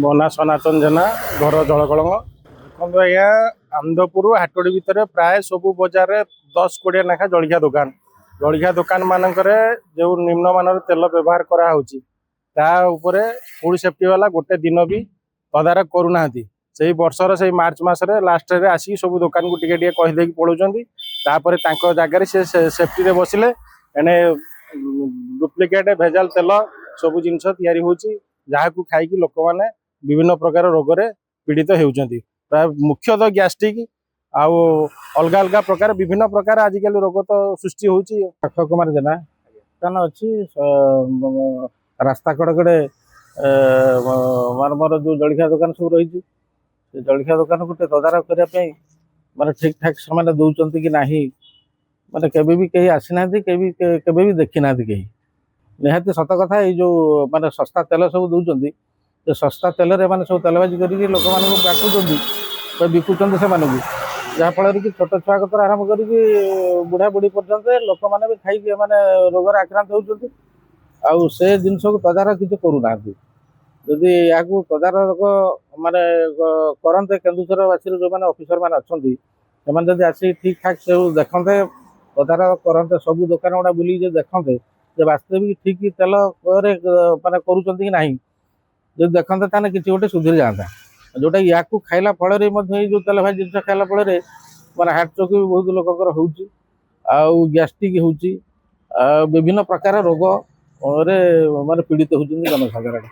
ମୋ ନାଁ ସନାତନ ଜେନା, ଘର ଜଳକଳଙ୍ଗ। ଦେଖନ୍ତୁ ଆଜ୍ଞା, ଆନନ୍ଦପୁର ହାଟଡ଼ି ଭିତରେ ପ୍ରାୟ ସବୁ ବଜାରରେ 10-20 ଲେଖା ଜଳଖିଆ ଦୋକାନ ମାନଙ୍କରେ ଯେଉଁ ନିମ୍ନମାନର ତେଲ ବ୍ୟବହାର କରାହେଉଛି ତା ଉପରେ ଫୁଡ୍ ସେଫ୍ଟି ବାଲା ଗୋଟେ ଦିନ ବି ତଦାରଖ କରୁନାହାନ୍ତି। ସେଇ ବର୍ଷର ସେଇ ମାର୍ଚ୍ଚ ମାସରେ ଲାଷ୍ଟରେ ଆସିକି ସବୁ ଦୋକାନକୁ ଟିକେ ଟିକେ କହିଦେଇକି ପଳାଉଛନ୍ତି। ତାପରେ ତାଙ୍କ ଜାଗାରେ ସେ ସେଫ୍ଟିରେ ବସିଲେ ଏଣେ ଡୁପ୍ଲିକେଟ୍ ଭେଜାଲ ତେଲ ସବୁ ଜିନିଷ ତିଆରି ହେଉଛି, ଯାହାକୁ ଖାଇକି ଲୋକମାନେ ବିଭିନ୍ନ ପ୍ରକାର ରୋଗରେ ପୀଡ଼ିତ ହେଉଛନ୍ତି। ପ୍ରାୟ ମୁଖ୍ୟତଃ ଗ୍ୟାଷ୍ଟ୍ରିକ୍ ଆଉ ଅଲଗା ଅଲଗା ପ୍ରକାର ବିଭିନ୍ନ ପ୍ରକାର ଆଜିକାଲି ରୋଗ ତ ସୃଷ୍ଟି ହେଉଛି। ଅକ୍ଷୟ କୁମାର ଜେନା ଦୋକାନ ଅଛି ରାସ୍ତା କଡ଼କଡ଼େ ମୋର ଯେଉଁ ଜଳଖିଆ ଦୋକାନ ସବୁ ରହିଛି, ସେ ଜଳଖିଆ ଦୋକାନକୁ ଟିକେ ତଦାରଖ କରିବା ପାଇଁ ମାନେ ଠିକ୍ ଠାକ୍ ସେମାନେ ଦେଉଛନ୍ତି କି ନାହିଁ, ମାନେ କେବେ ବି କେହି ଆସିନାହାନ୍ତି, କେବେ ବି ଦେଖିନାହାନ୍ତି କେହି। ନିହାତି ସତ କଥା, ଏଇ ଯେଉଁ ମାନେ ଶସ୍ତା ତେଲ ସବୁ ଦେଉଛନ୍ତି, ସେ ଶସ୍ତା ତେଲରେ ମାନେ ସବୁ ତେଲବାଜି କରିକି ଲୋକମାନଙ୍କୁ ବାଟୁଛନ୍ତି, ବିକୁଛନ୍ତି ସେମାନଙ୍କୁ, ଯାହାଫଳରେ କି ଛୋଟ ଛୁଆ କତର ଆରମ୍ଭ କରିକି ବୁଢ଼ା ବୁଢ଼ୀ ପର୍ଯ୍ୟନ୍ତ ଲୋକମାନେ ବି ଖାଇକି ମାନେ ରୋଗରେ ଆକ୍ରାନ୍ତ ହେଉଛନ୍ତି। ଆଉ ସେ ଜିନିଷକୁ ତଦାରଖ କିଛି କରୁନାହାନ୍ତି। ଯଦି ଏହାକୁ ତଦାରଖ ମାନେ କରନ୍ତେ, କେନ୍ଦୁଝରବାସୀର ଯେଉଁମାନେ ଅଫିସର ମାନେ ଅଛନ୍ତି ସେମାନେ ଯଦି ଆସି ଠିକ୍ ଠାକ୍ ସବୁ ଦେଖନ୍ତେ, ତଦାରଖ କରନ୍ତେ, ସବୁ ଦୋକାନ ଗୁଡ଼ା ବୁଲିକି ଯଦି ଦେଖନ୍ତେ ଯେ ବାସ୍ତବିକ ଠିକ୍ ତେଲରେ ମାନେ କରୁଛନ୍ତି କି ନାହିଁ, ଯଦି ଦେଖନ୍ତେ ତାହେଲେ କିଛି ଗୋଟେ ସୁଧୁରି ଯାଆନ୍ତା। ଯେଉଁଟା ୟାକୁ ଖାଇଲା ଫଳରେ ମଧ୍ୟ ଏଇ ଯେଉଁ ତେଲ ଭାଜି ଜିନିଷ ଖାଇଲା ଫଳରେ ମାନେ ହାର୍ଟ ଚୋକ୍ ବି ବହୁତ ଲୋକଙ୍କର ହେଉଛି, ଆଉ ଗ୍ୟାଷ୍ଟ୍ରିକ୍ ହେଉଛି, ଆଉ ବିଭିନ୍ନ ପ୍ରକାର ରୋଗରେ ମାନେ ପୀଡ଼ିତ ହେଉଛନ୍ତି ଜନସାଧାରଣ।